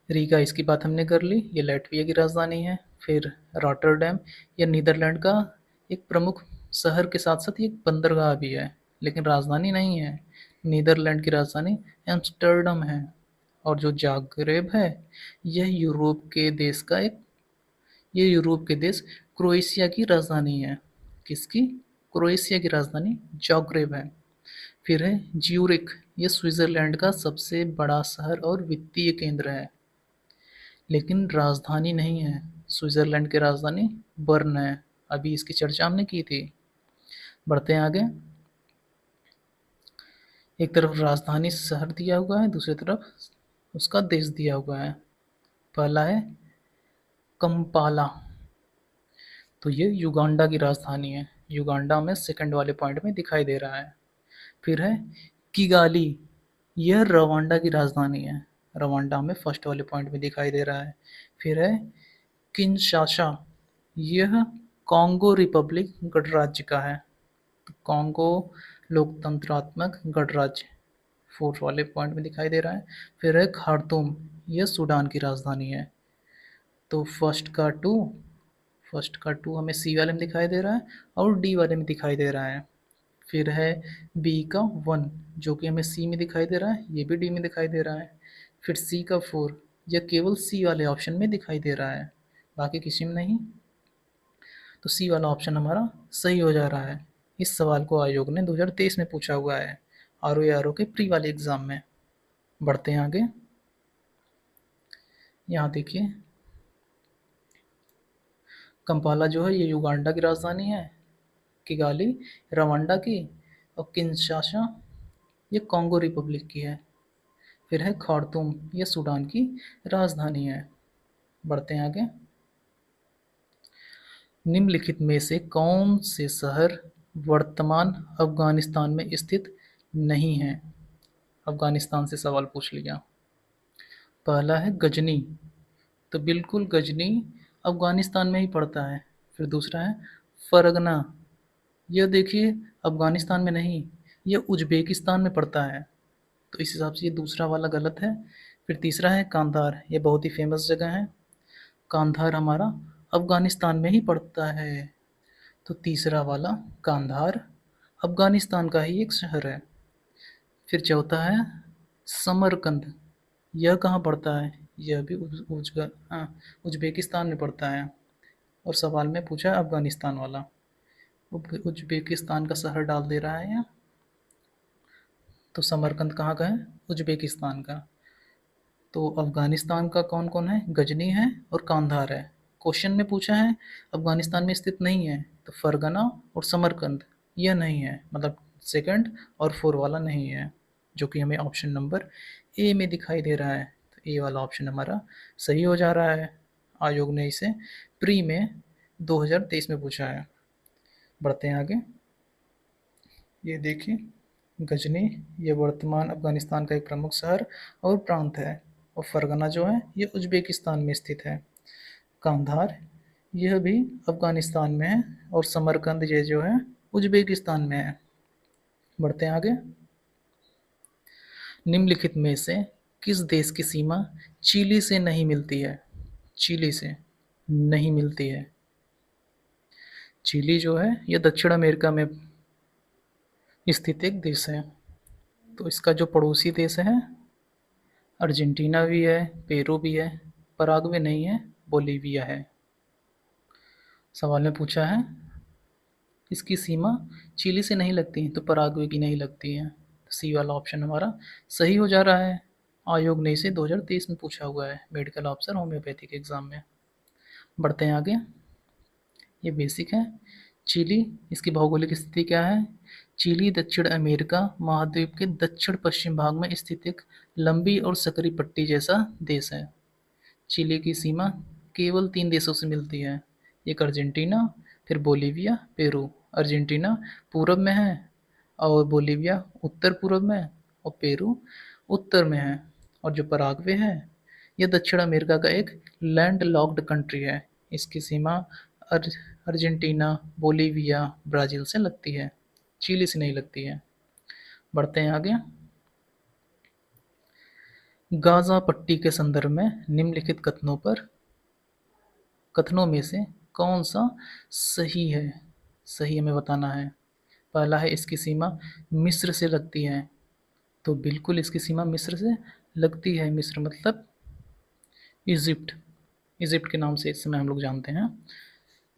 रीगा, इसकी बात हमने कर ली, ये लैटविया की राजधानी है। फिर रॉटरडैम, यह नीदरलैंड का एक प्रमुख शहर के साथ साथ एक बंदरगाह भी है, लेकिन राजधानी नहीं है। नीदरलैंड की राजधानी एम्स्टर्डम है। और जो जाग्रेब है यह यूरोप के देश क्रोएशिया की राजधानी है। किसकी? क्रोएशिया की राजधानी जाग्रेब है। फिर है ज्यूरिख, ये स्विट्जरलैंड का सबसे बड़ा शहर और वित्तीय केंद्र है, लेकिन राजधानी नहीं है। स्विट्जरलैंड की राजधानी बर्न है। अभी इसकी चर्चा हमने की थी। बढ़ते हैं आगे। एक तरफ राजधानी शहर दिया हुआ है, दूसरी तरफ उसका देश दिया हुआ है। पहला है कंपाला, तो ये युगांडा की राजधानी है। युगांडा में सेकंड वाले पॉइंट में दिखाई दे रहा है। फिर है किगाली, यह रवांडा की राजधानी है। रवांडा में फर्स्ट वाले पॉइंट में दिखाई दे रहा है। फिर है किनशासा, यह कॉन्गो रिपब्लिक गणराज्य का है। कॉन्गो लोकतंत्रात्मक गणराज्य फोर्थ वाले पॉइंट में दिखाई दे रहा है। फिर है खार्तूम, यह सूडान की राजधानी है। तो फर्स्ट का टू हमें सी वाले में दिखाई दे रहा है और डी वाले में दिखाई दे रहा है। फिर है बी का 1 जो कि हमें सी में दिखाई दे रहा है, ये भी डी में दिखाई दे रहा है। फिर सी का 4 यह केवल सी वाले ऑप्शन में दिखाई दे रहा है, बाकी किसी में नहीं। तो सी वाला ऑप्शन हमारा सही हो जा रहा है। इस सवाल को आयोग ने 2023 में पूछा हुआ है, आर के प्री वाले एग्जाम में। बढ़ते हैं आगे। यहाँ देखिए, कंपाला जो है ये युगांडा की राजधानी है, किगाली रवांडा की, और किनशासा ये कॉन्गो रिपब्लिक की है। फिर है खार्तूम, ये सूडान की राजधानी है। बढ़ते हैं आगे। निम्नलिखित में से कौन से शहर वर्तमान अफगानिस्तान में स्थित नहीं है? अफगानिस्तान से सवाल पूछ लिया। पहला है गजनी, तो बिल्कुल गजनी अफगानिस्तान में ही पड़ता है। फिर दूसरा है फरगना, यह देखिए अफगानिस्तान में नहीं, यह उज्बेकिस्तान में पड़ता है, तो इस हिसाब से ये दूसरा वाला गलत है। फिर तीसरा है कांधार, ये बहुत ही फेमस जगह है। कांधार हमारा अफगानिस्तान में ही पड़ता है, तो तीसरा वाला कांधार अफगानिस्तान का ही एक शहर है। फिर चौथा है समरकंद, यह कहाँ पड़ता है? यह भी उज्बेकिस्तान में पड़ता है, और सवाल में पूछा है अफगानिस्तान वाला। उज्बेकिस्तान का शहर डाल दे रहा है यहाँ, तो समरकंद कहाँ का है? उज्बेकिस्तान का। तो अफगानिस्तान का कौन कौन है? गजनी है और कांधार है। क्वेश्चन में पूछा है अफगानिस्तान में स्थित नहीं है, तो फरगना और समरकंद यह नहीं है, मतलब सेकंड और फोर वाला नहीं है, जो कि हमें ऑप्शन नंबर ए में दिखाई दे रहा है। तो ए वाला ऑप्शन हमारा सही हो जा रहा है। आयोग ने इसे प्री में 2023 में पूछा है। बढ़ते हैं आगे। ये देखिए गजनी, ये वर्तमान अफगानिस्तान का एक प्रमुख शहर और प्रांत है, और फरगना जो है ये उज्बेकिस्तान में स्थित है। कांधार यह भी अफगानिस्तान में है, और समरकंद ये जो है उज्बेकिस्तान में है। बढ़ते हैं आगे। निम्नलिखित में से किस देश की सीमा चिली से नहीं मिलती है? चिली से नहीं मिलती है। चिली जो है यह दक्षिण अमेरिका में स्थित एक देश है। तो इसका जो पड़ोसी देश है अर्जेंटीना भी है, पेरू भी है, पराग्वे नहीं है, बोलीविया है। सवाल में पूछा है इसकी सीमा चिली से नहीं लगती, तो पराग्वे की नहीं लगती है। तो सी वाला ऑप्शन हमारा सही हो जा रहा है। आयोग ने इसे 2023 में पूछा हुआ है मेडिकल ऑफिसर होम्योपैथिक एग्जाम में। बढ़ते हैं आगे। ये बेसिक है। चिली, इसकी भौगोलिक स्थिति क्या है? चिली दक्षिण अमेरिका महाद्वीप के दक्षिण पश्चिम भाग में स्थित एक लंबी और सकरी पट्टी जैसा देश है। चिली की सीमा केवल 3 देशों से मिलती है, एक अर्जेंटीना, फिर बोलीविया, पेरू। अर्जेंटीना पूरब में है, और बोलीविया उत्तर पूर्व में, और पेरू उत्तर में है। और जो पराग्वे है यह दक्षिण अमेरिका का एक लैंड लॉक्ड कंट्री है। इसकी सीमा अर्ज अर्जेंटीना, बोलीविया, ब्राज़ील से लगती है, चिली से नहीं लगती है। बढ़ते हैं आगे। गाज़ा पट्टी के संदर्भ में निम्नलिखित कथनों में से कौन सा सही है? सही हमें बताना है। पहला है इसकी सीमा मिस्र से लगती है, तो बिल्कुल इसकी सीमा मिस्र से लगती है। मिस्र मतलब इजिप्ट, इजिप्ट के नाम से इस समय हम लोग जानते हैं।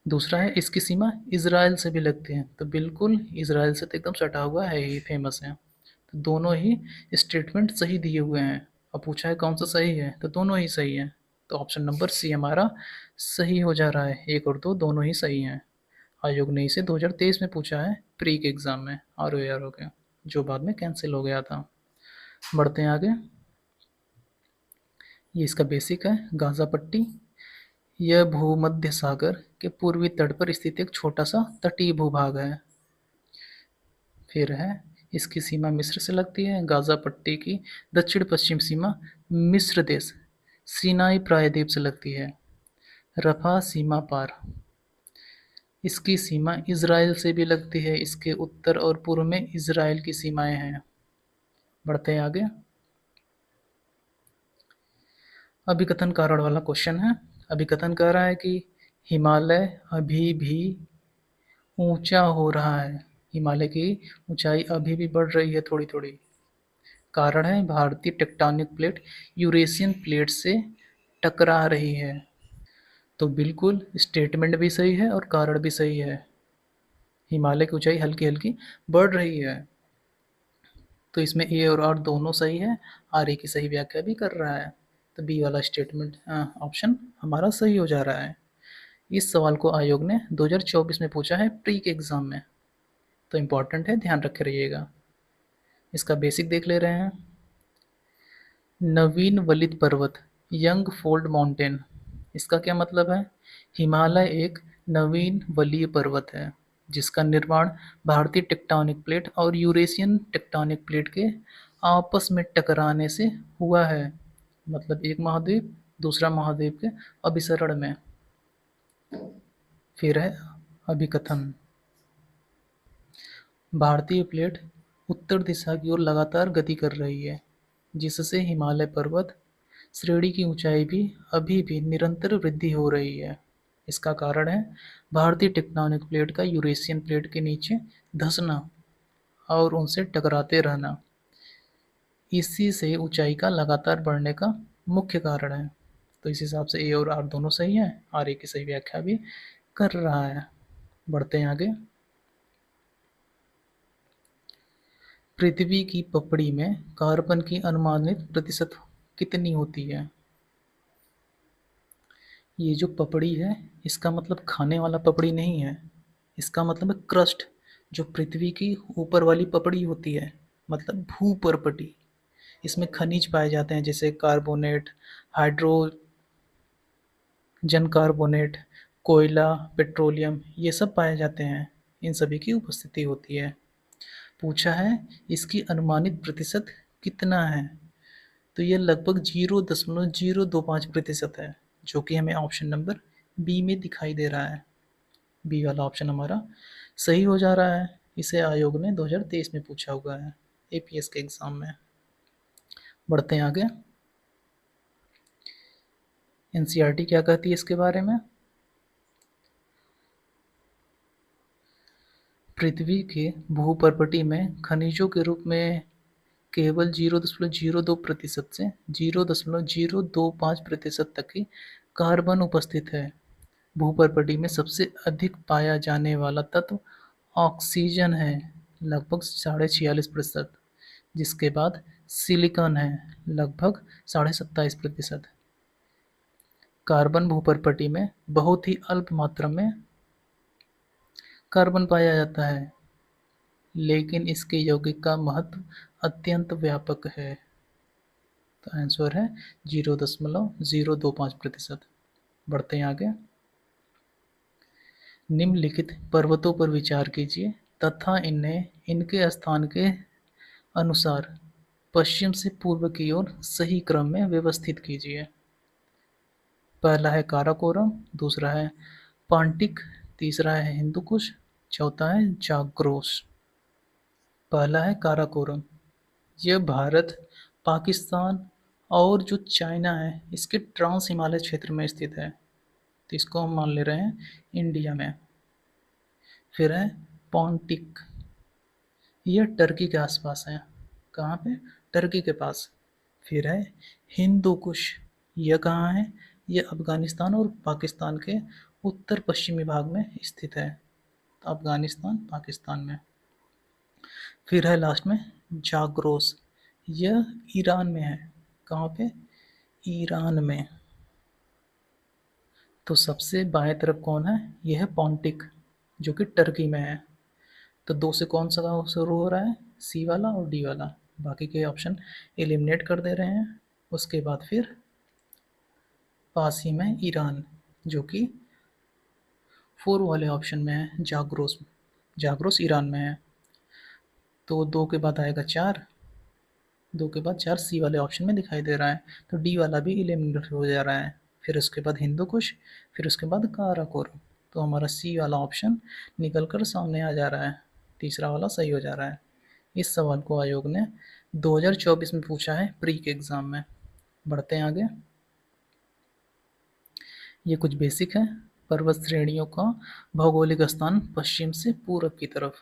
दूसरा है इसकी सीमा इज़राइल से भी लगती है, तो बिल्कुल इज़राइल से तो एकदम सटा हुआ है ही, फेमस है। तो दोनों ही स्टेटमेंट सही दिए हुए हैं। अब पूछा है कौन सा सही है, तो दोनों ही सही है। तो ऑप्शन नंबर सी हमारा सही हो जा रहा है। 1 और 2 दोनों ही सही हैं। आयोग ने इसे 2023 में पूछा है प्री के एग्ज़ाम में, ROAR के, जो बाद में कैंसिल हो गया था। बढ़ते हैं आगे। ये इसका बेसिक है। गाज़ा पट्टी, यह भूमध्य सागर के पूर्वी तट पर स्थित एक छोटा सा तटीय भूभाग है। फिर है इसकी सीमा मिस्र से लगती है। गाज़ा पट्टी की दक्षिण पश्चिम सीमा मिस्र देश सीनाई प्रायद्वीप से लगती है। रफा सीमा पार, इसकी सीमा इज़राइल से भी लगती है। इसके उत्तर और पूर्व में इज़राइल की सीमाएं हैं। बढ़ते हैं आगे। अभिकथन कारण वाला क्वेश्चन है। अभिकथन कह रहा है कि हिमालय अभी भी ऊंचा हो रहा है। हिमालय की ऊंचाई अभी भी बढ़ रही है थोड़ी थोड़ी। कारण है भारतीय टेक्टोनिक प्लेट यूरेशियन प्लेट से टकरा रही है। तो बिल्कुल स्टेटमेंट भी सही है और कारण भी सही है। हिमालय की ऊंचाई हल्की हल्की बढ़ रही है, तो इसमें ए और आर दोनों सही है। आर ए की सही व्याख्या भी कर रहा है। तो बी वाला स्टेटमेंट ऑप्शन हमारा सही हो जा रहा है। इस सवाल को आयोग ने 2024 में पूछा है प्री के एग्जाम में, तो इम्पोर्टेंट है, ध्यान रखे रहिएगा। इसका बेसिक देख ले रहे हैं। नवीन वलित पर्वत, यंग फोल्ड माउंटेन, इसका क्या मतलब है? हिमालय एक नवीन वलीय पर्वत है जिसका निर्माण भारतीय टेक्टोनिक प्लेट और यूरेशियन टेक्टोनिक प्लेट के आपस में टकराने से हुआ है। मतलब एक महाद्वीप दूसरा महाद्वीप के अभिसरण में। फिर है अभिकथन। भारतीय प्लेट उत्तर दिशा की ओर लगातार गति कर रही है, जिससे हिमालय पर्वत श्रेणी की ऊंचाई भी अभी भी निरंतर वृद्धि हो रही है। इसका कारण है भारतीय टेक्टोनिक प्लेट का यूरेशियन प्लेट के नीचे धंसना और उनसे टकराते रहना। इसी से ऊंचाई का लगातार बढ़ने का मुख्य कारण है। तो इस हिसाब से ए और आर दोनों सही है। आर ए की सही व्याख्या भी कर रहा है। बढ़ते हैं आगे। पृथ्वी की पपड़ी में कार्बन की अनुमानित प्रतिशत कितनी होती है? ये जो पपड़ी है, इसका मतलब खाने वाला पपड़ी नहीं है। इसका मतलब है क्रस्ट, जो पृथ्वी की ऊपर वाली पपड़ी होती है, मतलब भूपर्पटी। इसमें खनिज पाए जाते हैं जैसे कार्बोनेट, हाइड्रोजन कार्बोनेट, कोयला, पेट्रोलियम, ये सब पाए जाते हैं। इन सभी की उपस्थिति होती है। पूछा है इसकी अनुमानित प्रतिशत कितना है? तो ये लगभग 0.025% है, जो कि हमें ऑप्शन नंबर बी में दिखाई दे रहा है। बी वाला ऑप्शन हमारा सही हो जा रहा है। इसे आयोग ने 2023 में पूछा हुआ है एपीएस के एग्जाम में। बढ़ते हैं आगे। एनसीईआरटी क्या कहती है इसके बारे में? पृथ्वी के भूपर्पटी में खनिजों के रूप में केवल 0.02% से 0.025% तक ही कार्बन उपस्थित है। भूपर्पटी में सबसे अधिक पाया जाने वाला तत्व ऑक्सीजन है, लगभग 46.5%, जिसके बाद सिलिकॉन है, लगभग 27.5%। कार्बन भूपर्पटी में बहुत ही अल्प मात्रा में कार्बन पाया जाता है, लेकिन इसके यौगिक का महत्व अत्यंत व्यापक है। तो आंसर है 0.025%। बढ़ते हैं आगे। निम्नलिखित पर्वतों पर विचार कीजिए तथा इन्हें इनके स्थान के अनुसार पश्चिम से पूर्व की ओर सही क्रम में व्यवस्थित कीजिए। पहला है काराकोरम, दूसरा है पांटिक, तीसरा है हिंदुकुश, चौथा है जाग्रोस। पहला है काराकोरम। यह भारत, पाकिस्तान और जो चाइना है इसके ट्रांस हिमालय क्षेत्र में स्थित है, तो इसको हम मान ले रहे हैं इंडिया में। फिर है पॉन्टिक, यह टर्की के आसपास है। कहाँ पे? टर्की के पास। फिर है हिंदू कुश, यह कहाँ है? यह अफगानिस्तान और पाकिस्तान के उत्तर पश्चिमी भाग में स्थित है। तो अफगानिस्तान पाकिस्तान में। फिर है लास्ट में जाग्रोस, यह ईरान में है। कहाँ पे? ईरान में। तो सबसे बाएं तरफ कौन है? यह है पॉन्टिक, जो कि टर्की में है। तो दो से कौन सा शुरू हो रहा है? सी वाला और डी वाला। बाकी के ऑप्शन एलिमिनेट कर दे रहे हैं। उसके बाद फिर पास ही में ईरान, जो कि 4 वाले ऑप्शन में है, जाग्रोस। जाग्रोस ईरान में है। तो 2 के बाद आएगा 4, 2 के बाद 4 सी वाले ऑप्शन में दिखाई दे रहा है। तो डी वाला भी एलिमिनेट हो जा रहा है। फिर उसके बाद हिंदू कुश, फिर उसके बाद काराकोरम। तो हमारा सी वाला ऑप्शन निकल कर सामने आ जा रहा है, तीसरा वाला सही हो जा रहा है। इस सवाल को आयोग ने 2024 में पूछा है प्री के एग्ज़ाम में। बढ़ते हैं आगे। ये कुछ बेसिक है। पर्वत श्रेणियों का भौगोलिक स्थान पश्चिम से पूरब की तरफ।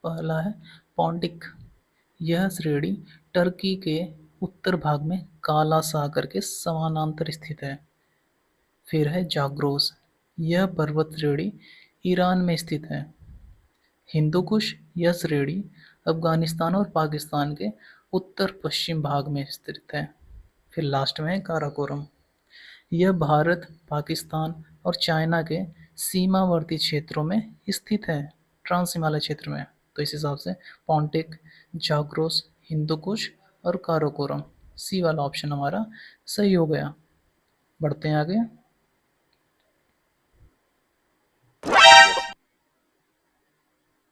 पहला है पॉन्टिक, यह श्रेणी टर्की के उत्तर भाग में काला सागर के समानांतर स्थित है। फिर है जाग्रोस, यह पर्वत श्रेणी ईरान में स्थित है। हिंदू कुश, यह श्रेणी अफगानिस्तान और पाकिस्तान के उत्तर पश्चिम भाग में स्थित है। फिर लास्ट में है काराकोरम, यह भारत, पाकिस्तान और चाइना के सीमावर्ती क्षेत्रों में स्थित है, ट्रांस हिमालय क्षेत्र में। तो इस हिसाब से पॉन्टिक, जाग्रोस, हिंदू कुश और काराकोरम, सी वाला ऑप्शन हमारा सही हो गया। बढ़ते हैं आगे।